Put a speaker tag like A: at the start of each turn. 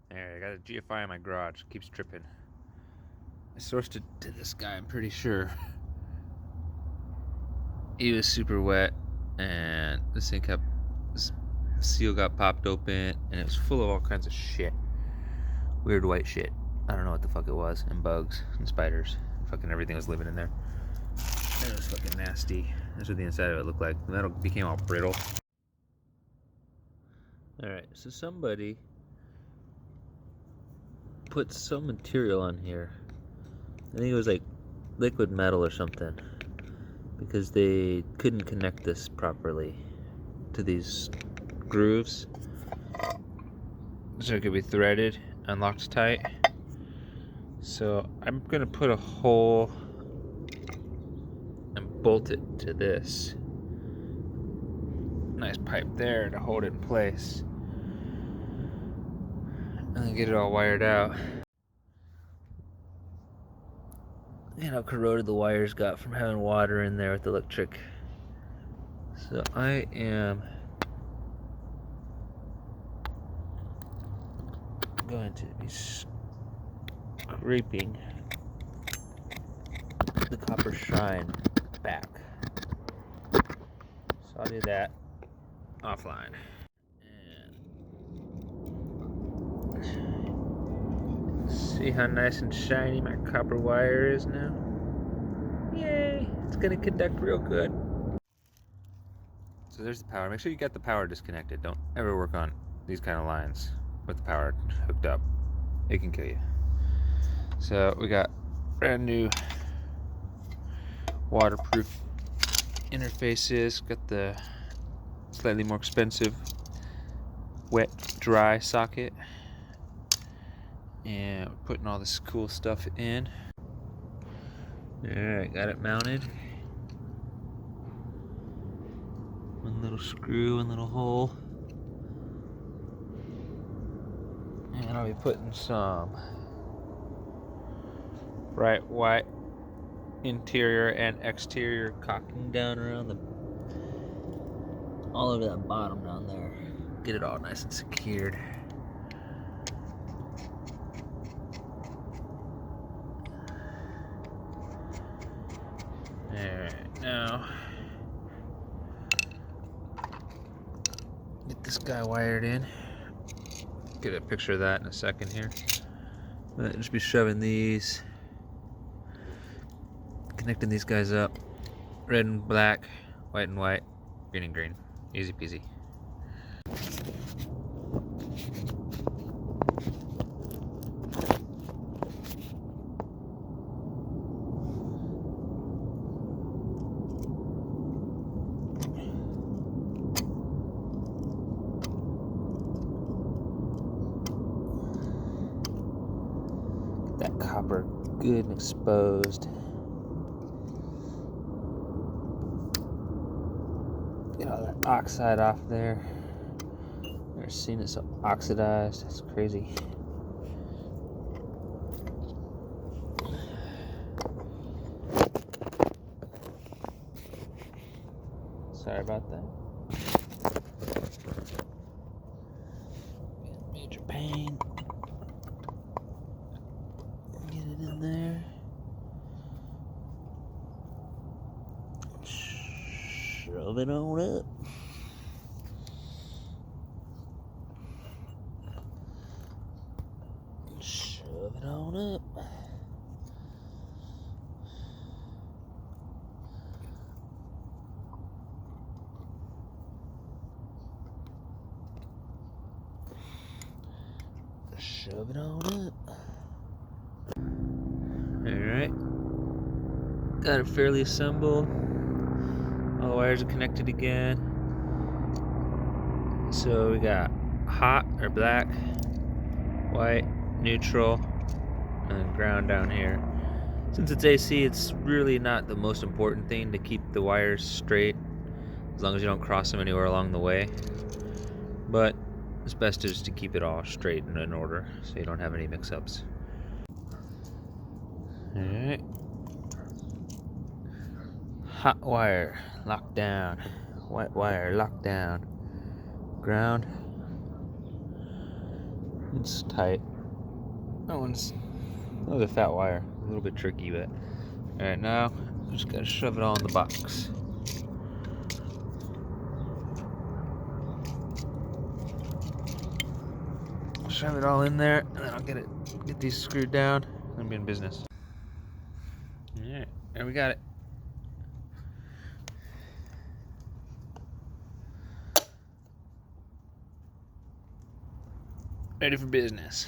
A: There, I got a GFI in my garage. Keeps tripping. I sourced it to this guy, I'm pretty sure. He was super wet, and this seal got popped open, and it was full of all kinds of shit. Weird white shit. I don't know what the fuck it was, and bugs, and spiders. Fucking everything was living in there. It was fucking nasty. That's what the inside of it looked like. The metal became all brittle. Alright, so somebody put some material on here. I think it was like liquid metal or something, because they couldn't connect this properly to these grooves. So it could be threaded and locked tight. So I'm gonna put a hole and bolt it to this nice pipe there to hold it in place, and then get it all wired out. You know how corroded the wires got from having water in there with the electric. So I am going to be scraping the copper shine back. So I'll do that offline. And see how nice and shiny my copper wire is now? Yay! It's gonna conduct real good. So there's the power. Make sure you get the power disconnected. Don't ever work on these kind of lines with the power hooked up. It can kill you. So we got brand new waterproof interfaces. Got the slightly more expensive wet dry socket, and we're putting all this cool stuff in. Alright, got it mounted. One little screw, one little hole. And I'll be putting some bright white interior and exterior caulking down around all over that bottom down there. Get it all nice and secured. Alright, now get this guy wired in. Get a picture of that in a second here. I'll just be shoving these, connecting these guys up. Red and black, white and white, green and green. Easy peasy. That copper good and exposed. Get all that oxide off there. Never seen it so oxidized. It's crazy. Sorry about that. Major pain. Get it in there. Shove it on up. Shove it on up. Shove it on up. Alright. Got it fairly assembled. All the wires are connected again. So we got hot or black, white, neutral, and then ground down here. Since it's AC, it's really not the most important thing to keep the wires straight, as long as you don't cross them anywhere along the way. But it's best just to keep it all straight and in order, so you don't have any mix-ups. Alright. Hot wire locked down. White wire locked down. Ground. It's tight. That one's another fat wire. A little bit tricky, but alright, now I'm just gotta shove it all in the box. Shove it all in there, and then I'll get these screwed down, and be in business. Alright, there we got it. Ready for business.